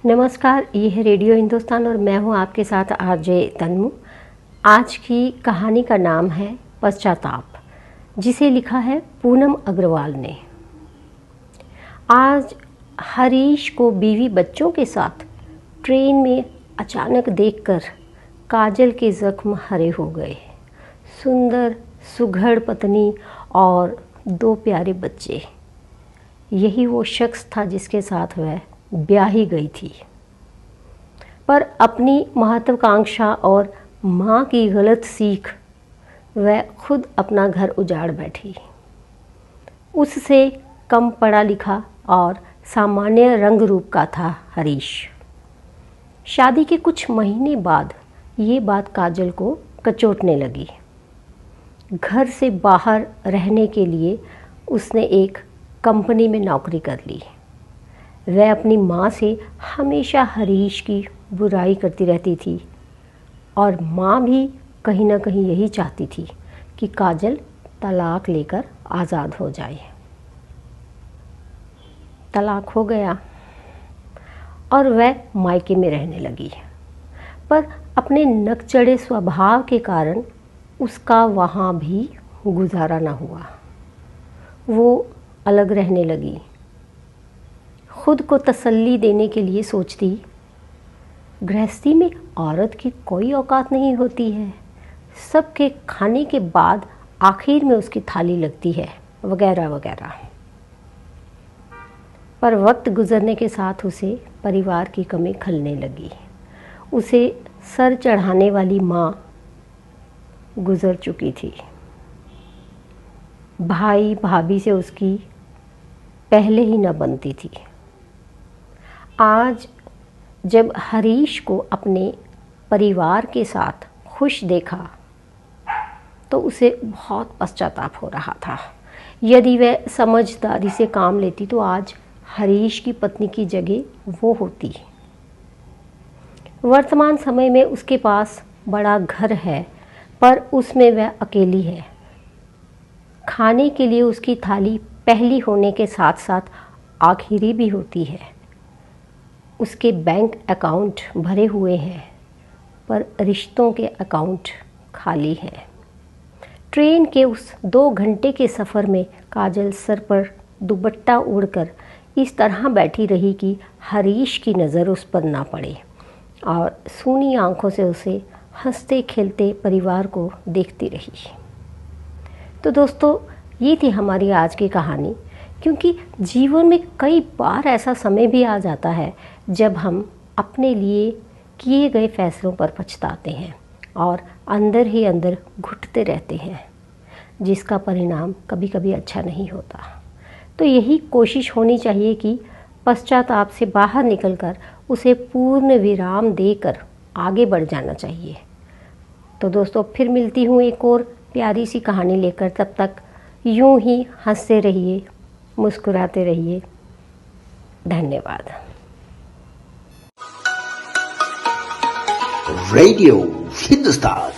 नमस्कार, ये है रेडियो हिंदुस्तान और मैं हूँ आपके साथ आरजे तन्मु। आज की कहानी का नाम है पश्चाताप, जिसे लिखा है पूनम अग्रवाल ने। आज हरीश को बीवी बच्चों के साथ ट्रेन में अचानक देखकर काजल के जख्म हरे हो गए। सुंदर सुघड़ पत्नी और 2 प्यारे बच्चे, यही वो शख्स था जिसके साथ वह ब्याही गई थी। पर अपनी महत्वाकांक्षा और माँ की गलत सीख वह खुद अपना घर उजाड़ बैठी। उससे कम पढ़ा लिखा और सामान्य रंग रूप का था हरीश। शादी के कुछ महीने बाद ये बात काजल को कचोटने लगी। घर से बाहर रहने के लिए उसने एक कंपनी में नौकरी कर ली। वह अपनी माँ से हमेशा हरीश की बुराई करती रहती थी और माँ भी कहीं ना कहीं यही चाहती थी कि काजल तलाक लेकर आज़ाद हो जाए। तलाक हो गया और वह मायके में रहने लगी, पर अपने नकचढ़े स्वभाव के कारण उसका वहाँ भी गुजारा न हुआ। वो अलग रहने लगी। खुद को तसल्ली देने के लिए सोचती, गृहस्थी में औरत की कोई औकात नहीं होती है, सबके खाने के बाद आखिर में उसकी थाली लगती है, वगैरह वगैरह। पर वक्त गुजरने के साथ उसे परिवार की कमी खलने लगी। उसे सर चढ़ाने वाली माँ गुजर चुकी थी। भाई भाभी से उसकी पहले ही न बनती थी। आज जब हरीश को अपने परिवार के साथ खुश देखा तो उसे बहुत पश्चाताप हो रहा था। यदि वह समझदारी से काम लेती तो आज हरीश की पत्नी की जगह वो होती। वर्तमान समय में उसके पास बड़ा घर है, पर उसमें वह अकेली है। खाने के लिए उसकी थाली पहली होने के साथ साथ आखिरी भी होती है। उसके बैंक अकाउंट भरे हुए हैं, पर रिश्तों के अकाउंट खाली हैं। ट्रेन के उस 2 घंटे के सफ़र में काजल सर पर दुपट्टा ओढ़कर इस तरह बैठी रही कि हरीश की नज़र उस पर ना पड़े और सूनी आंखों से उसे हंसते खेलते परिवार को देखती रही। तो दोस्तों, ये थी हमारी आज की कहानी। क्योंकि जीवन में कई बार ऐसा समय भी आ जाता है जब हम अपने लिए किए गए फैसलों पर पछताते हैं और अंदर ही अंदर घुटते रहते हैं, जिसका परिणाम कभी कभी अच्छा नहीं होता। तो यही कोशिश होनी चाहिए कि पश्चाताप से बाहर निकलकर उसे पूर्ण विराम देकर आगे बढ़ जाना चाहिए। तो दोस्तों, फिर मिलती हूँ एक और प्यारी सी कहानी लेकर। तब तक यूं ही हंसते रहिए, मुस्कुराते रहिए। धन्यवाद। रेडियो हिंदुस्तान।